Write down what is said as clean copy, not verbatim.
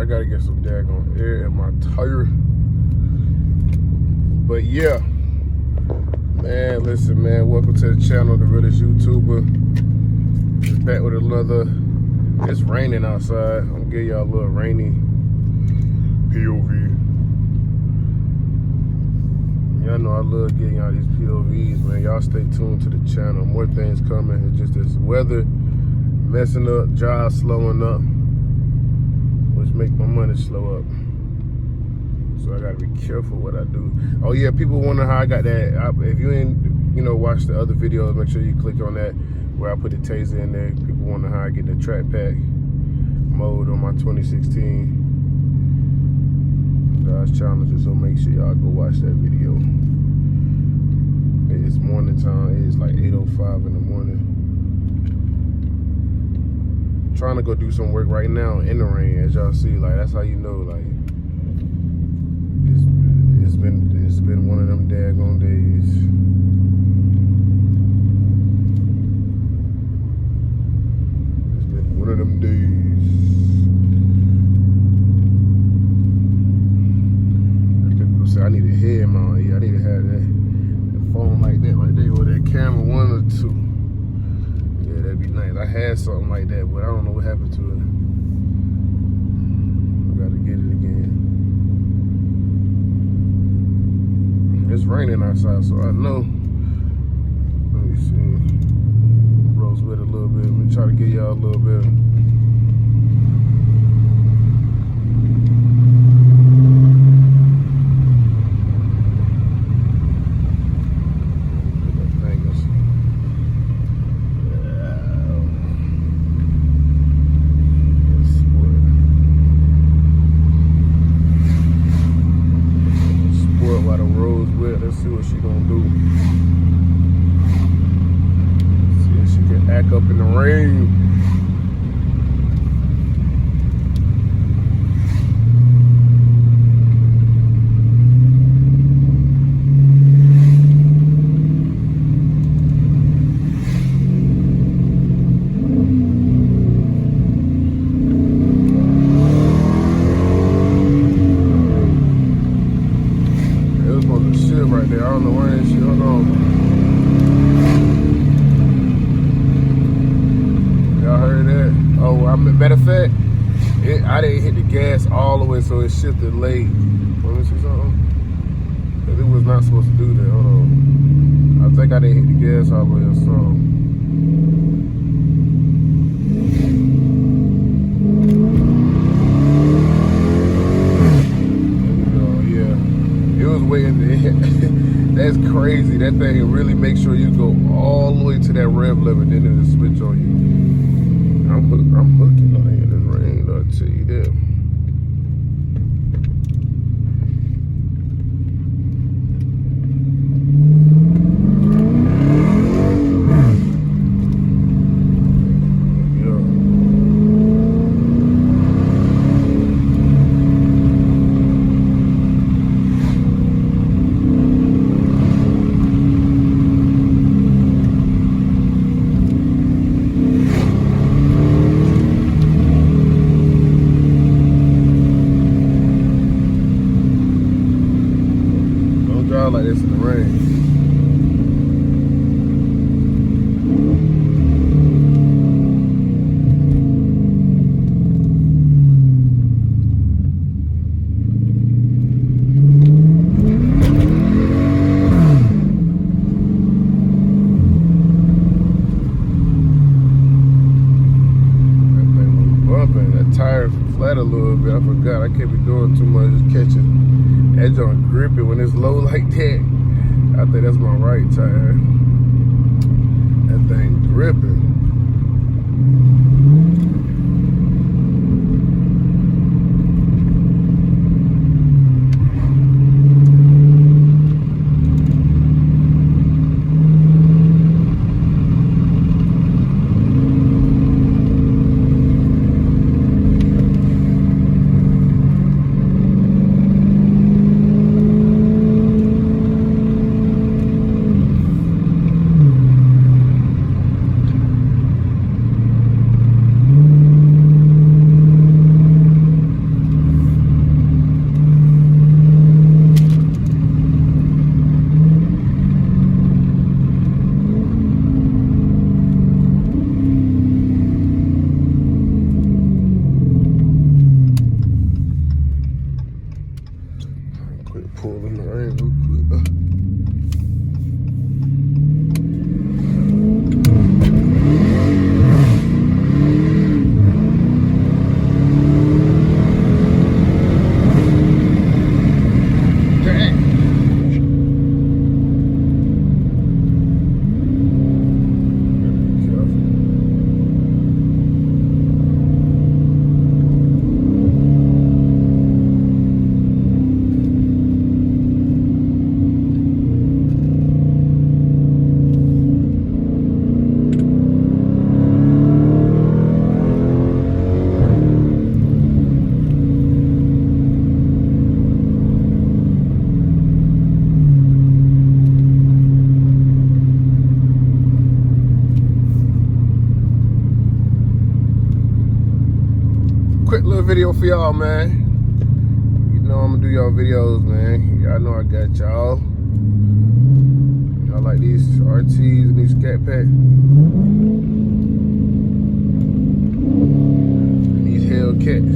I gotta get some daggone air in my tire. But yeah, man, listen, man, welcome to the channel, The Realest YouTuber. Just back with another. It's raining outside. I'm gonna give y'all a little rainy POV. Y'all know I love getting y'all these POVs, man. Y'all stay tuned to the channel. More things coming. It's just this weather messing up, jobs slowing up, which make my money slow up. So I gotta be careful what I do. Oh yeah, people wonder how I got that. If you ain't, watch the other videos, make sure you click on that where I put the taser in there. People wonder how I get the track pack mode on my 2016 Dodge Challenger. So make sure y'all go watch that video. It's morning time. It's like 8:05 in the morning. I'm trying to go do some work right now in the rain, as y'all see. Like, that's how you know, like, it's been one of them daggone days. It's been one of them days. People say I need a head mount. Yeah, I need to have that phone like that right there with that camera, 1 or 2. Yeah, that'd be nice. I had something like that, but I don't know what happened to it. I gotta get it again. It's raining outside, so I know. Let me see. Rose with a little bit. Let me try to get y'all a little bit. Let's see what she gonna do. See if she can act up in the rain. Right there, I don't know where that shit. Hold on. Y'all heard that? Oh, matter of fact, I didn't hit the gas all the way, so it shifted late. Let me see something. Cause it was not supposed to do that. Hold on. I think I didn't hit the gas all the way or something. That's crazy. That thing really makes sure you go all the way to that rev limit, then it'll switch on you. I'm hooking on here in this rain, I'll tell you that. Like this in the rain. That thing was bumping. That tire flat a little bit. I forgot. I can't be doing too much. Just catching. That joint gripping when it's low like that. I think that's my right tire. That thing gripping. video for y'all, man. You know I'm gonna do y'all videos, man. Y'all know I got y'all. Y'all like these RTs and these Scat Packs? And these Hellcats.